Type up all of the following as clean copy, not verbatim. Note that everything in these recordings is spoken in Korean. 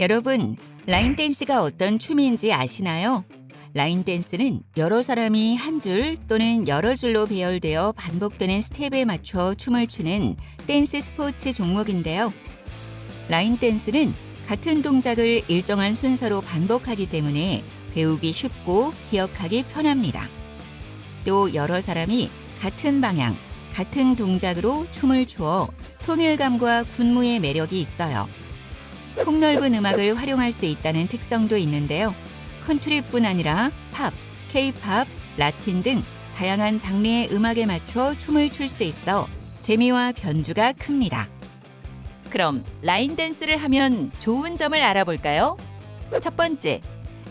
여러분, 라인 댄스가 어떤 춤인지 아시나요? 라인 댄스는 여러 사람이 한 줄 또는 여러 줄로 배열되어 반복되는 스텝에 맞춰 춤을 추는 댄스 스포츠 종목인데요. 라인 댄스는 같은 동작을 일정한 순서로 반복하기 때문에 배우기 쉽고 기억하기 편합니다. 또 여러 사람이 같은 방향, 같은 동작으로 춤을 추어 통일감과 군무의 매력이 있어요. 폭넓은 음악을 활용할 수 있다는 특성도 있는데요. 컨트리뿐 아니라 팝, 케이팝, 라틴 등 다양한 장르의 음악에 맞춰 춤을 출 수 있어 재미와 변주가 큽니다. 그럼 라인 댄스를 하면 좋은 점을 알아볼까요? 첫 번째,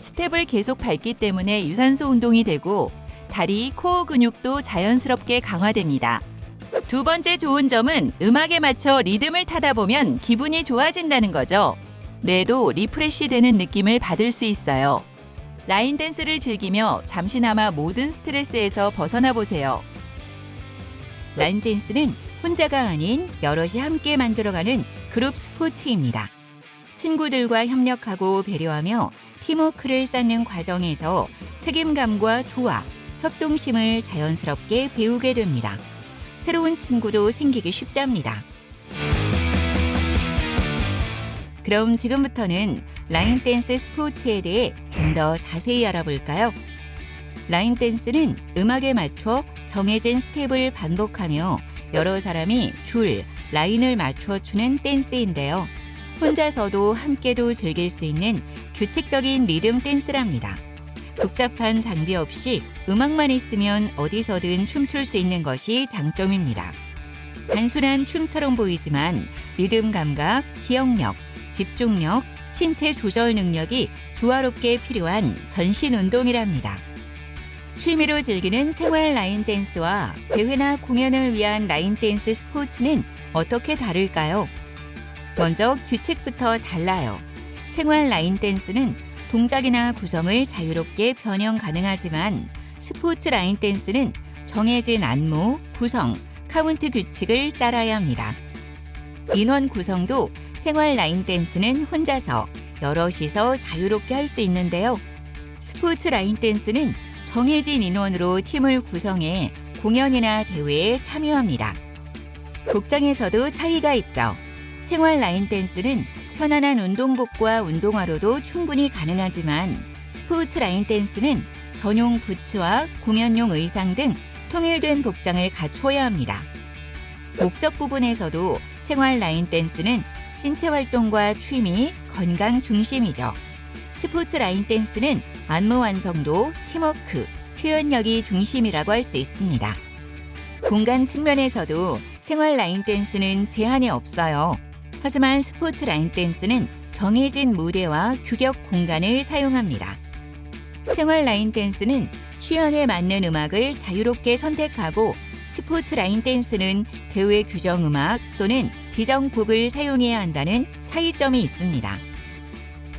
스텝을 계속 밟기 때문에 유산소 운동이 되고 다리, 코어 근육도 자연스럽게 강화됩니다. 두 번째 좋은 점은 음악에 맞춰 리듬을 타다 보면 기분이 좋아진다는 거죠. 뇌도 리프레시 되는 느낌을 받을 수 있어요. 라인 댄스를 즐기며 잠시나마 모든 스트레스에서 벗어나 보세요. 라인 댄스는 혼자가 아닌 여럿이 함께 만들어가는 그룹 스포츠입니다. 친구들과 협력하고 배려하며 팀워크를 쌓는 과정에서 책임감과 조화, 협동심을 자연스럽게 배우게 됩니다. 새로운 친구도 생기기 쉽답니다. 그럼 지금부터는 라인 댄스 스포츠에 대해 좀 더 자세히 알아볼까요? 라인 댄스는 음악에 맞춰 정해진 스텝을 반복하며 여러 사람이 줄, 라인을 맞춰 추는 댄스인데요. 혼자서도 함께도 즐길 수 있는 규칙적인 리듬 댄스랍니다. 복잡한 장비 없이 음악만 있으면 어디서든 춤출 수 있는 것이 장점입니다. 단순한 춤처럼 보이지만 리듬 감각, 기억력, 집중력, 신체 조절 능력이 조화롭게 필요한 전신 운동이랍니다. 취미로 즐기는 생활 라인 댄스와 대회나 공연을 위한 라인 댄스 스포츠는 어떻게 다를까요? 먼저 규칙부터 달라요. 생활 라인 댄스는 동작이나 구성을 자유롭게 변형 가능하지만 스포츠 라인 댄스는 정해진 안무, 구성, 카운트 규칙을 따라야 합니다. 인원 구성도 생활 라인 댄스는 혼자서, 여럿이서 자유롭게 할 수 있는데요. 스포츠 라인 댄스는 정해진 인원으로 팀을 구성해 공연이나 대회에 참여합니다. 복장에서도 차이가 있죠. 생활 라인 댄스는 편안한 운동복과 운동화로도 충분히 가능하지만 스포츠 라인 댄스는 전용 부츠와 공연용 의상 등 통일된 복장을 갖춰야 합니다. 목적 부분에서도 생활 라인 댄스는 신체 활동과 취미, 건강 중심이죠. 스포츠 라인 댄스는 안무 완성도, 팀워크, 표현력이 중심이라고 할 수 있습니다. 공간 측면에서도 생활 라인 댄스는 제한이 없어요. 하지만 스포츠 라인 댄스는 정해진 무대와 규격 공간을 사용합니다. 생활 라인 댄스는 취향에 맞는 음악을 자유롭게 선택하고 스포츠 라인 댄스는 대회 규정 음악 또는 지정 곡을 사용해야 한다는 차이점이 있습니다.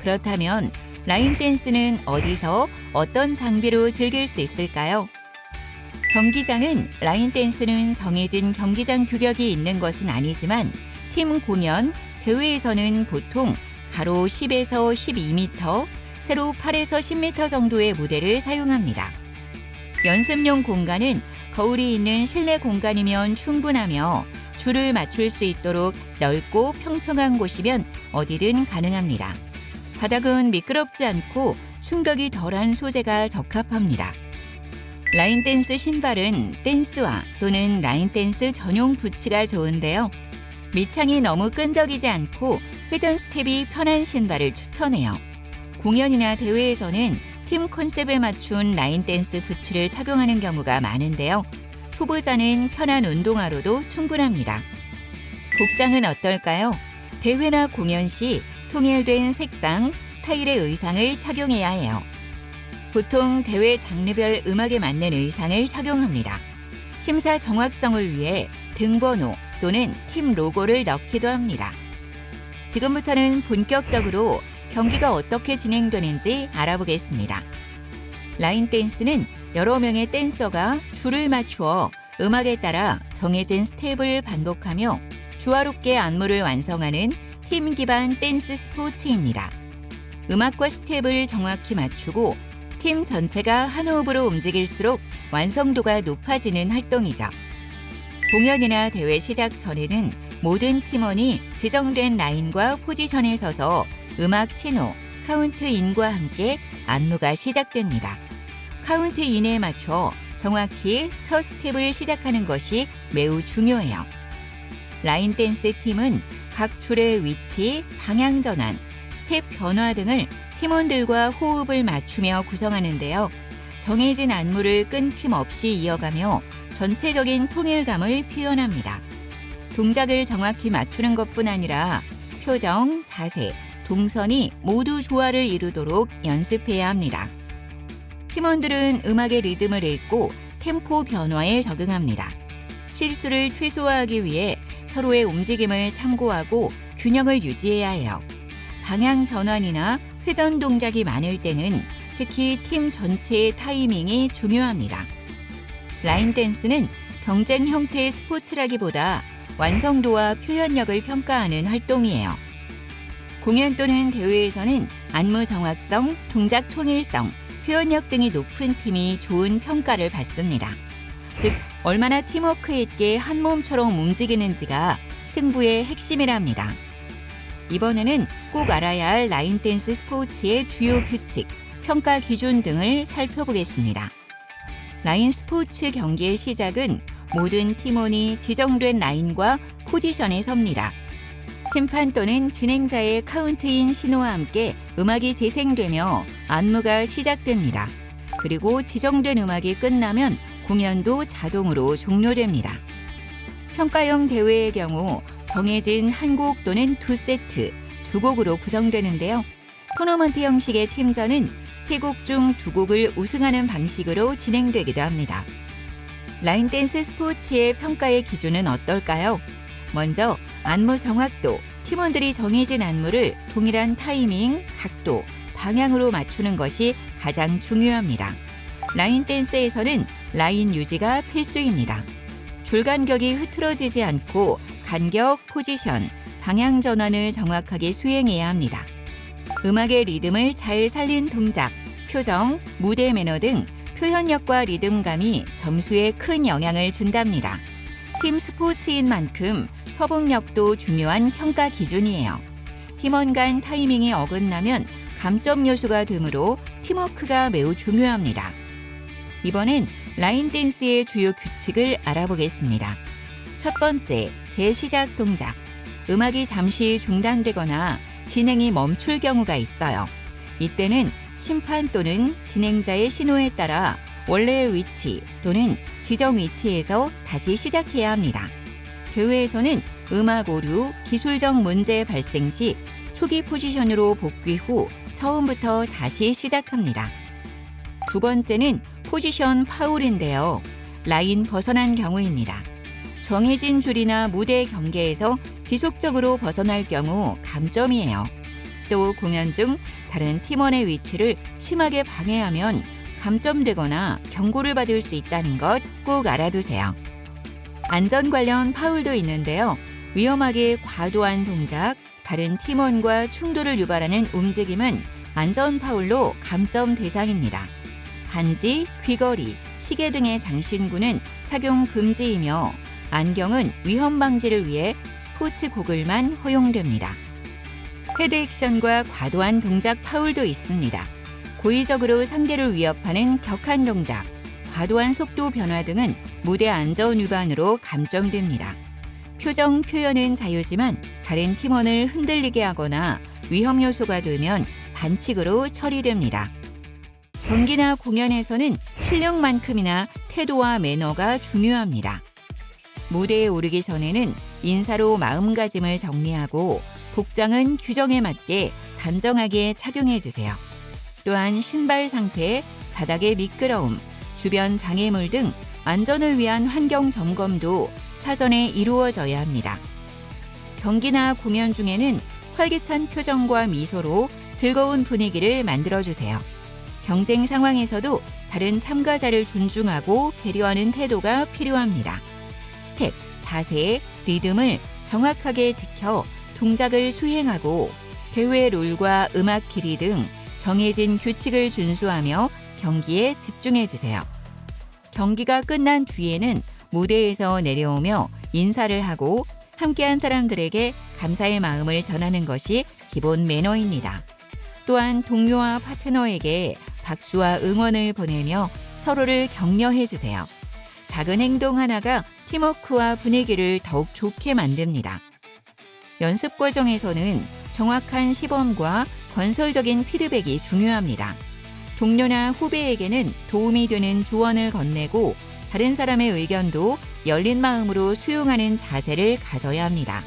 그렇다면 라인 댄스는 어디서 어떤 장비로 즐길 수 있을까요? 경기장은 라인 댄스는 정해진 경기장 규격이 있는 것은 아니지만 팀 공연, 대회에서는 보통 가로 10에서 12m, 세로 8에서 10m 정도의 무대를 사용합니다. 연습용 공간은 거울이 있는 실내 공간이면 충분하며 줄을 맞출 수 있도록 넓고 평평한 곳이면 어디든 가능합니다. 바닥은 미끄럽지 않고 충격이 덜한 소재가 적합합니다. 라인 댄스 신발은 댄스화 또는 라인 댄스 전용 부츠가 좋은데요. 밑창이 너무 끈적이지 않고 회전 스텝이 편한 신발을 추천해요. 공연이나 대회에서는 팀 컨셉에 맞춘 라인 댄스 부츠를 착용하는 경우가 많은데요. 초보자는 편한 운동화로도 충분합니다. 복장은 어떨까요? 대회나 공연 시 통일된 색상, 스타일의 의상을 착용해야 해요. 보통 대회 장르별 음악에 맞는 의상을 착용합니다. 심사 정확성을 위해 등번호 또는 팀 로고를 넣기도 합니다. 지금부터는 본격적으로 경기가 어떻게 진행되는지 알아보겠습니다. 라인 댄스는 여러 명의 댄서가 줄을 맞추어 음악에 따라 정해진 스텝을 반복하며 조화롭게 안무를 완성하는 팀 기반 댄스 스포츠입니다. 음악과 스텝을 정확히 맞추고 팀 전체가 한 호흡으로 움직일수록 완성도가 높아지는 활동이죠. 공연이나 대회 시작 전에는 모든 팀원이 지정된 라인과 포지션에 서서 음악 신호, 카운트인과 함께 안무가 시작됩니다. 카운트인에 맞춰 정확히 첫 스텝을 시작하는 것이 매우 중요해요. 라인 댄스 팀은 각 줄의 위치, 방향 전환, 스텝 변화 등을 팀원들과 호흡을 맞추며 구성하는데요. 정해진 안무를 끊김없이 이어가며 전체적인 통일감을 표현합니다. 동작을 정확히 맞추는 것뿐 아니라 표정, 자세, 동선이 모두 조화를 이루도록 연습해야 합니다. 팀원들은 음악의 리듬을 읽고 템포 변화에 적응합니다. 실수를 최소화하기 위해 서로의 움직임을 참고하고 균형을 유지해야 해요. 방향 전환이나 회전 동작이 많을 때는 특히 팀 전체의 타이밍이 중요합니다. 라인 댄스는 경쟁 형태의 스포츠라기보다 완성도와 표현력을 평가하는 활동이에요. 공연 또는 대회에서는 안무 정확성, 동작 통일성, 표현력 등이 높은 팀이 좋은 평가를 받습니다. 즉, 얼마나 팀워크 있게 한 몸처럼 움직이는지가 승부의 핵심이랍니다. 이번에는 꼭 알아야 할 라인 댄스 스포츠의 주요 규칙, 평가 기준 등을 살펴보겠습니다. 라인 스포츠 경기의 시작은 모든 팀원이 지정된 라인과 포지션에 섭니다. 심판 또는 진행자의 카운트인 신호와 함께 음악이 재생되며 안무가 시작됩니다. 그리고 지정된 음악이 끝나면 공연도 자동으로 종료됩니다. 평가형 대회의 경우 정해진 한 곡 또는 두 세트, 두 곡으로 구성되는데요. 토너먼트 형식의 팀전은 세 곡 중 두 곡을 우승하는 방식으로 진행되기도 합니다. 라인 댄스 스포츠의 평가의 기준은 어떨까요? 먼저 안무 정확도, 팀원들이 정해진 안무를 동일한 타이밍, 각도, 방향으로 맞추는 것이 가장 중요합니다. 라인 댄스에서는 라인 유지가 필수입니다. 줄 간격이 흐트러지지 않고 간격, 포지션, 방향 전환을 정확하게 수행해야 합니다. 음악의 리듬을 잘 살린 동작, 표정, 무대 매너 등 표현력과 리듬감이 점수에 큰 영향을 준답니다. 팀 스포츠인 만큼 협응력도 중요한 평가 기준이에요. 팀원 간 타이밍이 어긋나면 감점 요소가 되므로 팀워크가 매우 중요합니다. 이번엔 라인 댄스의 주요 규칙을 알아보겠습니다. 첫 번째, 재시작 동작. 음악이 잠시 중단되거나 진행이 멈출 경우가 있어요. 이때는 심판 또는 진행자의 신호에 따라 원래의 위치 또는 지정 위치에서 다시 시작해야 합니다. 대회에서는 음악 오류, 기술적 문제 발생 시 초기 포지션으로 복귀 후 처음부터 다시 시작합니다. 두 번째는 포지션 파울인데요. 라인 벗어난 경우입니다. 정해진 줄이나 무대 경계에서 지속적으로 벗어날 경우 감점이에요. 또 공연 중 다른 팀원의 위치를 심하게 방해하면 감점되거나 경고를 받을 수 있다는 것 꼭 알아두세요. 안전 관련 파울도 있는데요. 위험하게 과도한 동작, 다른 팀원과 충돌을 유발하는 움직임은 안전 파울로 감점 대상입니다. 반지, 귀걸이, 시계 등의 장신구는 착용 금지이며 안경은 위험 방지를 위해 스포츠 고글만 허용됩니다. 헤드 액션과 과도한 동작 파울도 있습니다. 고의적으로 상대를 위협하는 격한 동작, 과도한 속도 변화 등은 무대 안전 위반으로 감점됩니다. 표정 표현은 자유지만 다른 팀원을 흔들리게 하거나 위험 요소가 되면 반칙으로 처리됩니다. 경기나 공연에서는 실력만큼이나 태도와 매너가 중요합니다. 무대에 오르기 전에는 인사로 마음가짐을 정리하고 복장은 규정에 맞게 단정하게 착용해 주세요. 또한 신발 상태, 바닥의 미끄러움, 주변 장애물 등 안전을 위한 환경 점검도 사전에 이루어져야 합니다. 경기나 공연 중에는 활기찬 표정과 미소로 즐거운 분위기를 만들어주세요. 경쟁 상황에서도 다른 참가자를 존중하고 배려하는 태도가 필요합니다. 스텝, 자세, 리듬을 정확하게 지켜 동작을 수행하고 대회 룰과 음악 길이 등 정해진 규칙을 준수하며 경기에 집중해 주세요. 경기가 끝난 뒤에는 무대에서 내려오며 인사를 하고 함께한 사람들에게 감사의 마음을 전하는 것이 기본 매너입니다. 또한 동료와 파트너에게 박수와 응원을 보내며 서로를 격려해 주세요. 작은 행동 하나가 팀워크와 분위기를 더욱 좋게 만듭니다. 연습 과정에서는 정확한 시범과 건설적인 피드백이 중요합니다. 동료나 후배에게는 도움이 되는 조언을 건네고 다른 사람의 의견도 열린 마음으로 수용하는 자세를 가져야 합니다.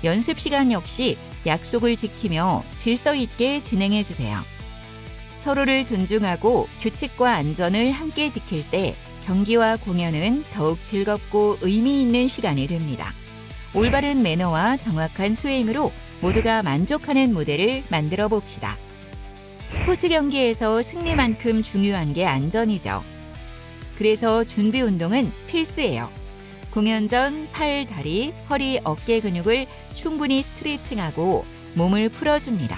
연습 시간 역시 약속을 지키며 질서 있게 진행해 주세요. 서로를 존중하고 규칙과 안전을 함께 지킬 때 경기와 공연은 더욱 즐겁고 의미 있는 시간이 됩니다. 올바른 매너와 정확한 수행으로 모두가 만족하는 무대를 만들어 봅시다. 스포츠 경기에서 승리만큼 중요한 게 안전이죠. 그래서 준비 운동은 필수예요. 공연 전 팔, 다리, 허리, 어깨 근육을 충분히 스트레칭하고 몸을 풀어줍니다.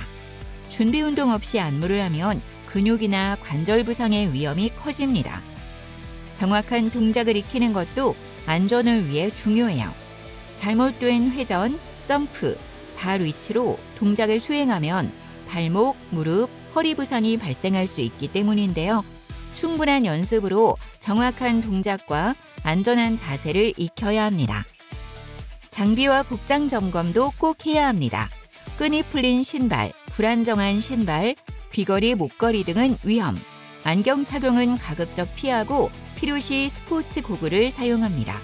준비 운동 없이 안무를 하면 근육이나 관절 부상의 위험이 커집니다. 정확한 동작을 익히는 것도 안전을 위해 중요해요. 잘못된 회전, 점프, 발 위치로 동작을 수행하면 발목, 무릎, 허리 부상이 발생할 수 있기 때문인데요. 충분한 연습으로 정확한 동작과 안전한 자세를 익혀야 합니다. 장비와 복장 점검도 꼭 해야 합니다. 끈이 풀린 신발, 불안정한 신발, 귀걸이, 목걸이 등은 위험. 안경 착용은 가급적 피하고 필요시 스포츠 고글을 사용합니다.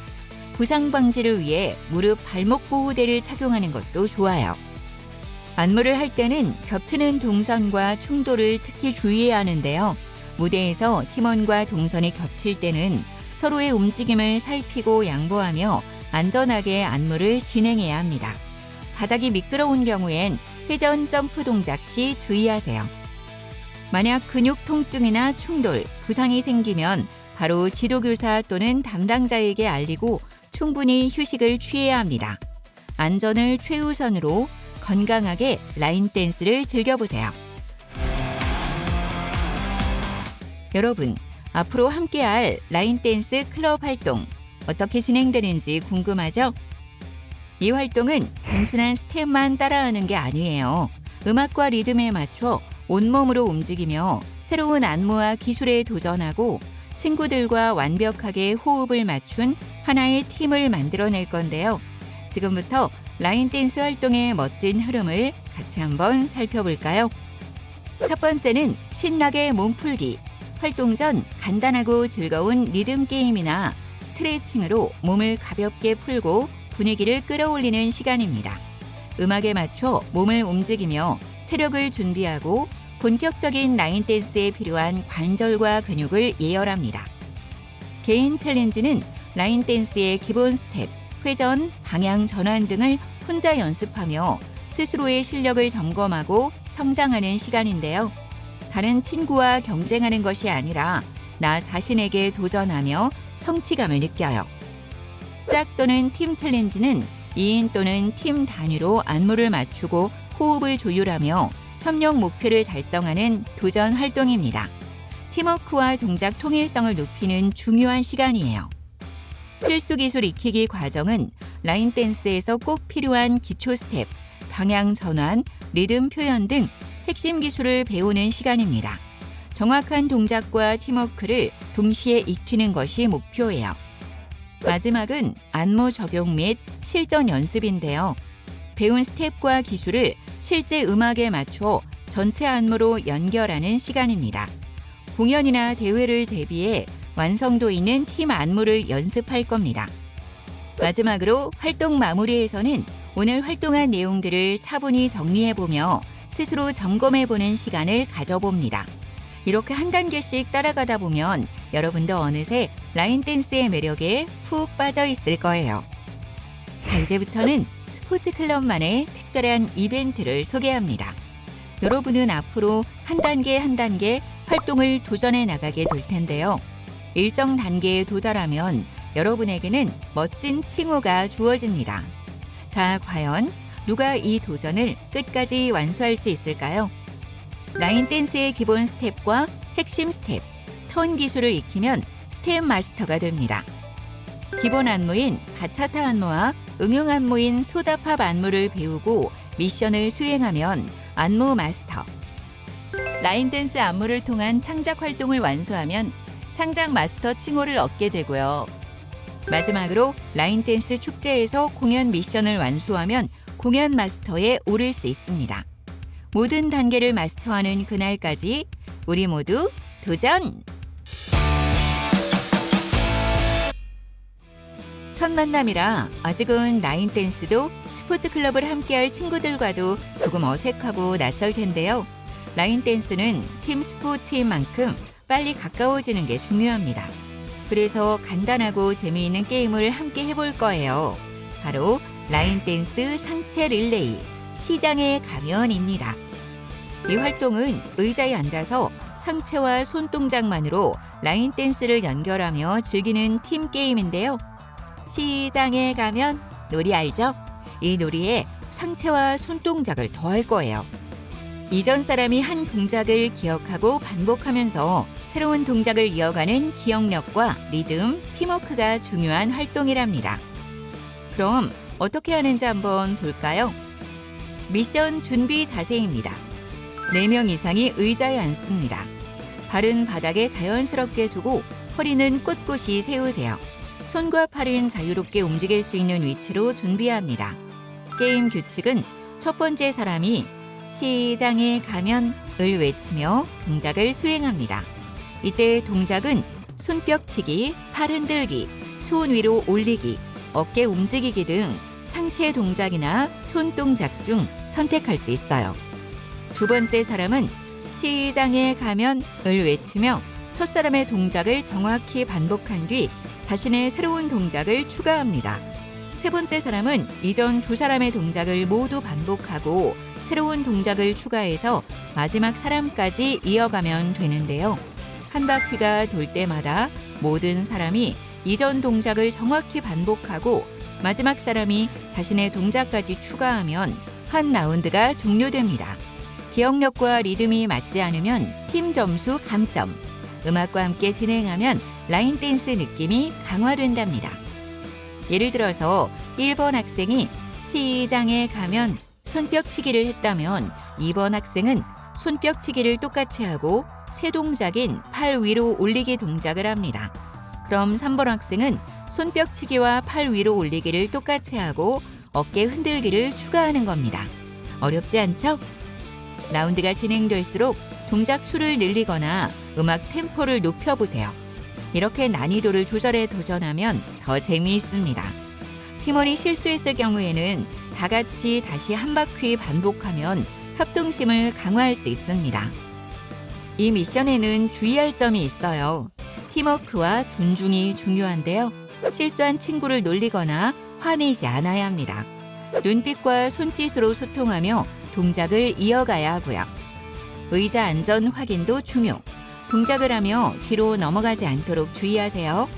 부상 방지를 위해 무릎 발목 보호대를 착용하는 것도 좋아요. 안무를 할 때는 겹치는 동선과 충돌을 특히 주의해야 하는데요. 무대에서 팀원과 동선이 겹칠 때는 서로의 움직임을 살피고 양보하며 안전하게 안무를 진행해야 합니다. 바닥이 미끄러운 경우엔 회전 점프 동작 시 주의하세요. 만약 근육 통증이나 충돌, 부상이 생기면 바로 지도교사 또는 담당자에게 알리고 충분히 휴식을 취해야 합니다. 안전을 최우선으로 건강하게 라인 댄스를 즐겨보세요. 여러분, 앞으로 함께할 라인 댄스 클럽 활동 어떻게 진행되는지 궁금하죠? 이 활동은 단순한 스텝만 따라하는 게 아니에요. 음악과 리듬에 맞춰 온몸으로 움직이며 새로운 안무와 기술에 도전하고 친구들과 완벽하게 호흡을 맞춘 하나의 팀을 만들어낼 건데요. 지금부터 라인 댄스 활동의 멋진 흐름을 같이 한번 살펴볼까요? 첫 번째는 신나게 몸풀기. 활동 전 간단하고 즐거운 리듬 게임이나 스트레칭으로 몸을 가볍게 풀고 분위기를 끌어올리는 시간입니다. 음악에 맞춰 몸을 움직이며 체력을 준비하고 본격적인 라인 댄스에 필요한 관절과 근육을 예열합니다. 개인 챌린지는 라인 댄스의 기본 스텝, 회전, 방향 전환 등을 혼자 연습하며 스스로의 실력을 점검하고 성장하는 시간인데요. 다른 친구와 경쟁하는 것이 아니라 나 자신에게 도전하며 성취감을 느껴요. 짝 또는 팀 챌린지는 2인 또는 팀 단위로 안무를 맞추고 호흡을 조율하며 협력 목표를 달성하는 도전 활동입니다. 팀워크와 동작 통일성을 높이는 중요한 시간이에요. 필수 기술 익히기 과정은 라인 댄스에서 꼭 필요한 기초 스텝, 방향 전환, 리듬 표현 등 핵심 기술을 배우는 시간입니다. 정확한 동작과 팀워크를 동시에 익히는 것이 목표예요. 마지막은 안무 적용 및 실전 연습인데요. 배운 스텝과 기술을 실제 음악에 맞춰 전체 안무로 연결하는 시간입니다. 공연이나 대회를 대비해 완성도 있는 팀 안무를 연습할 겁니다. 마지막으로 활동 마무리에서는 오늘 활동한 내용들을 차분히 정리해보며 스스로 점검해보는 시간을 가져봅니다. 이렇게 한 단계씩 따라가다 보면 여러분도 어느새 라인 댄스의 매력에 푹 빠져 있을 거예요. 자, 이제부터는 스포츠 클럽만의 특별한 이벤트를 소개합니다. 여러분은 앞으로 한 단계 한 단계 활동을 도전해 나가게 될 텐데요. 일정 단계에 도달하면 여러분에게는 멋진 칭호가 주어집니다. 자, 과연 누가 이 도전을 끝까지 완수할 수 있을까요? 라인 댄스의 기본 스텝과 핵심 스텝, 턴 기술을 익히면 스텝 마스터가 됩니다. 기본 안무인 바차타 안무와 응용 안무인 소다팝 안무를 배우고 미션을 수행하면 안무 마스터. 라인 댄스 안무를 통한 창작 활동을 완수하면 창작 마스터 칭호를 얻게 되고요. 마지막으로 라인 댄스 축제에서 공연 미션을 완수하면 공연 마스터에 오를 수 있습니다. 모든 단계를 마스터하는 그날까지 우리 모두 도전! 첫 만남이라 아직은 라인 댄스도 스포츠 클럽을 함께할 친구들과도 조금 어색하고 낯설 텐데요. 라인 댄스는 팀 스포츠인 만큼 빨리 가까워지는 게 중요합니다. 그래서 간단하고 재미있는 게임을 함께 해볼 거예요. 바로 라인 댄스 상체 릴레이 시장에 가면입니다. 이 활동은 의자에 앉아서 상체와 손 동작만으로 라인 댄스를 연결하며 즐기는 팀 게임인데요. 시장에 가면 놀이 알죠? 이 놀이에 상체와 손 동작을 더할 거예요. 이전 사람이 한 동작을 기억하고 반복하면서 새로운 동작을 이어가는 기억력과 리듬, 팀워크가 중요한 활동이랍니다. 그럼 어떻게 하는지 한번 볼까요? 미션 준비 자세입니다. 4명 이상이 의자에 앉습니다. 발은 바닥에 자연스럽게 두고 허리는 꼿꼿이 세우세요. 손과 팔은 자유롭게 움직일 수 있는 위치로 준비합니다. 게임 규칙은 첫 번째 사람이 시장에 가면을 외치며 동작을 수행합니다. 이때 동작은 손뼉치기, 팔 흔들기, 손 위로 올리기, 어깨 움직이기 등 상체 동작이나 손 동작 중 선택할 수 있어요. 두 번째 사람은 시장에 가면을 외치며 첫 사람의 동작을 정확히 반복한 뒤 자신의 새로운 동작을 추가합니다. 세 번째 사람은 이전 두 사람의 동작을 모두 반복하고 새로운 동작을 추가해서 마지막 사람까지 이어가면 되는데요. 한 바퀴가 돌 때마다 모든 사람이 이전 동작을 정확히 반복하고 마지막 사람이 자신의 동작까지 추가하면 한 라운드가 종료됩니다. 기억력과 리듬이 맞지 않으면 팀 점수 감점. 음악과 함께 진행하면 라인 댄스 느낌이 강화된답니다. 예를 들어서 1번 학생이 시장에 가면 손뼉치기를 했다면 2번 학생은 손뼉치기를 똑같이 하고 새 동작인 팔 위로 올리기 동작을 합니다. 그럼 3번 학생은 손뼉치기와 팔 위로 올리기를 똑같이 하고 어깨 흔들기를 추가하는 겁니다. 어렵지 않죠? 라운드가 진행될수록 동작 수를 늘리거나 음악 템포를 높여보세요. 이렇게 난이도를 조절해 도전하면 더 재미있습니다. 팀원이 실수했을 경우에는 다 같이 다시 한 바퀴 반복하면 협동심을 강화할 수 있습니다. 이 미션에는 주의할 점이 있어요. 팀워크와 존중이 중요한데요. 실수한 친구를 놀리거나 화내지 않아야 합니다. 눈빛과 손짓으로 소통하며 동작을 이어가야 하고요. 의자 안전 확인도 중요. 동작을 하며 뒤로 넘어가지 않도록 주의하세요.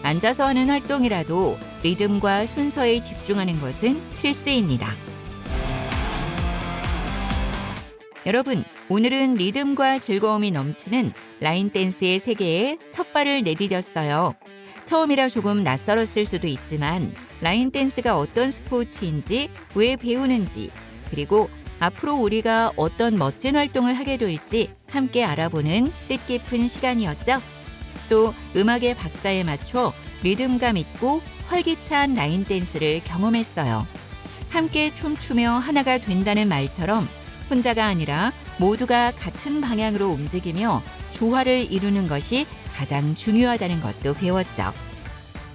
앉아서 하는 활동이라도 리듬과 순서에 집중하는 것은 필수입니다. 여러분, 오늘은 리듬과 즐거움이 넘치는 라인 댄스의 세계에 첫 발을 내디뎠어요. 처음이라 조금 낯설었을 수도 있지만 라인 댄스가 어떤 스포츠인지, 왜 배우는지, 그리고 앞으로 우리가 어떤 멋진 활동을 하게 될지 함께 알아보는 뜻깊은 시간이었죠. 또 음악의 박자에 맞춰 리듬감 있고 활기찬 라인 댄스를 경험했어요. 함께 춤추며 하나가 된다는 말처럼 혼자가 아니라 모두가 같은 방향으로 움직이며 조화를 이루는 것이 가장 중요하다는 것도 배웠죠.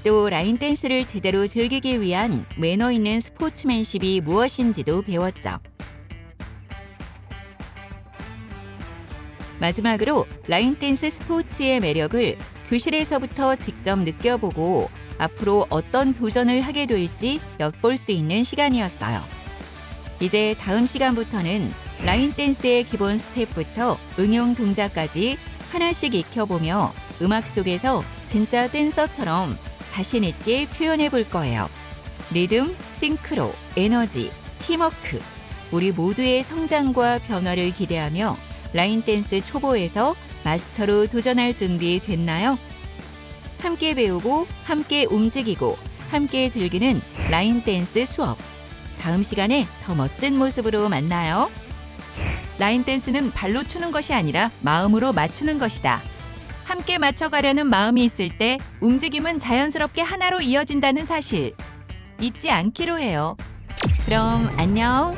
또 라인 댄스를 제대로 즐기기 위한 매너 있는 스포츠맨십이 무엇인지도 배웠죠. 마지막으로 라인 댄스 스포츠의 매력을 교실에서부터 직접 느껴보고 앞으로 어떤 도전을 하게 될지 엿볼 수 있는 시간이었어요. 이제 다음 시간부터는 라인 댄스의 기본 스텝부터 응용 동작까지 하나씩 익혀보며 음악 속에서 진짜 댄서처럼 자신 있게 표현해 볼 거예요. 리듬, 싱크로, 에너지, 팀워크, 우리 모두의 성장과 변화를 기대하며 라인 댄스 초보에서 마스터로 도전할 준비 됐나요? 함께 배우고 함께 움직이고 함께 즐기는 라인 댄스 수업. 다음 시간에 더 멋진 모습으로 만나요. 라인 댄스는 발로 추는 것이 아니라 마음으로 맞추는 것이다. 함께 맞춰가려는 마음이 있을 때 움직임은 자연스럽게 하나로 이어진다는 사실 잊지 않기로 해요. 그럼 안녕.